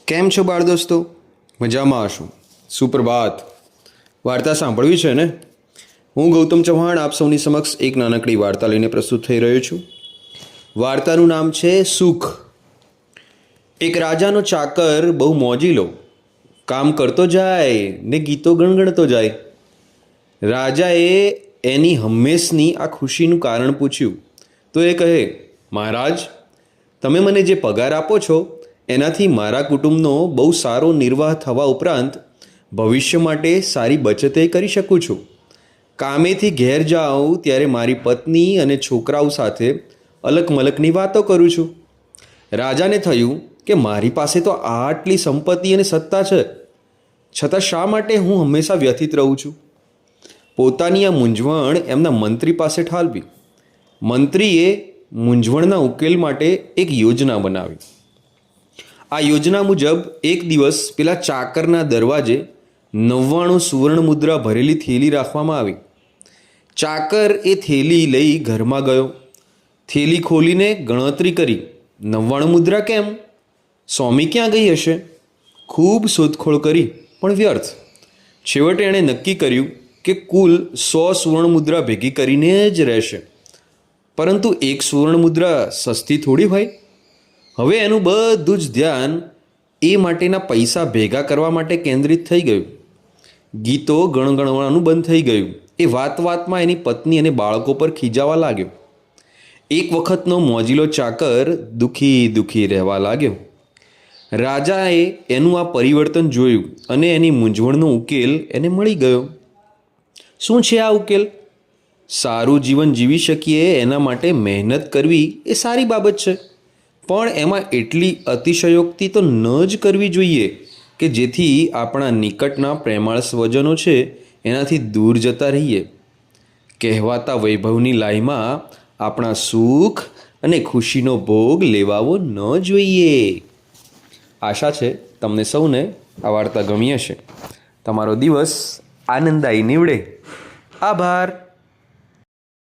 કેમ છો બાળ દોસ્તો? મજામાં હશો? સુપ્રભાત. વાર્તા સાંભળવી છે ને? હું ગૌતમ ચૌહાણ આપ સૌની સમક્ષ એક નાનકડી વાર્તા લઈને પ્રસ્તુત થઈ રહ્યો છું. વાર્તાનું નામ છે સુખ. એક રાજાનો ચાકર બહુ મોજીલો, કામ કરતો જાય ને ગીતો ગણગણતો જાય. રાજાએ એની હંમેશની આ ખુશીનું કારણ પૂછ્યું તો એ કહે, મહારાજ, તમે મને જે પગાર આપો છો એનાથી મારા કુટુંબનો બહુ સારો નિર્વાહ થવા ઉપરાંત ભવિષ્ય માટે સારી બચતે કરી શકું છું. કામેથી ઘેર જાઉં ત્યારે મારી પત્ની અને છોકરાઓ સાથે અલકમલકની વાતો કરું છું. રાજાને થયું કે મારી પાસે તો આટલી સંપત્તિ અને સત્તા છે, છતાં શા માટે હું હંમેશા વ્યથિત રહું છું? પોતાની આ મૂંઝવણ એમના મંત્રી પાસે ઠાલવી. મંત્રીએ મૂંઝવણના ઉકેલ માટે એક યોજના બનાવી. આ યોજના મુજબ એક દિવસ પેલા ચાકરના દરવાજે 99 સુવર્ણ મુદ્રા ભરેલી થેલી રાખવામાં આવી. ચાકર એ થેલી લઈ ઘરમાં ગયો. થેલી ખોલીને ગણતરી કરી. 99 મુદ્રા કેમ? સ્વામી ક્યાં ગઈ હશે? ખૂબ શોધખોળ કરી પણ વ્યર્થ. છેવટે એણે નક્કી કર્યું કે કુલ 100 સુવર્ણ મુદ્રા ભેગી કરીને જ રહેશે. પરંતુ એક સુવર્ણ મુદ્રા સસ્તી થોડી હોય. હવે એનું બધું જ ધ્યાન એ માટેના પૈસા ભેગા કરવા માટે કેન્દ્રિત થઈ ગયું. ગીતો ગણગણવાનું બંધ થઈ ગયું. એ વાતમાં એની પત્ની અને બાળકો પર ખીજાવા લાગ્યો. એક વખતનો મોજીલો ચાકર દુઃખી રહેવા લાગ્યો. રાજાએ એનું આ પરિવર્તન જોયું અને એની મૂંઝવણનો ઉકેલ એને મળી ગયો. શું છે આ ઉકેલ? સારું જીવન જીવી શકીએ એના માટે મહેનત કરવી એ સારી બાબત છે, પણ એમાં એટલી અતિશયોક્તિ તો ન જ કરવી જોઈએ કે જેથી આપણા નિકટના પ્રેમાળ સ્વજનો છે એનાથી દૂર જતા રહીએ. કહેવાતા વૈભવની લાઈમાં આપણા સુખ અને ખુશીનો ભોગ લેવાવો ન જોઈએ. આશા છે તમને સૌને આ વાર્તા ગમી હશે. તમારો દિવસ આનંદદાયી નીવડે. આભાર.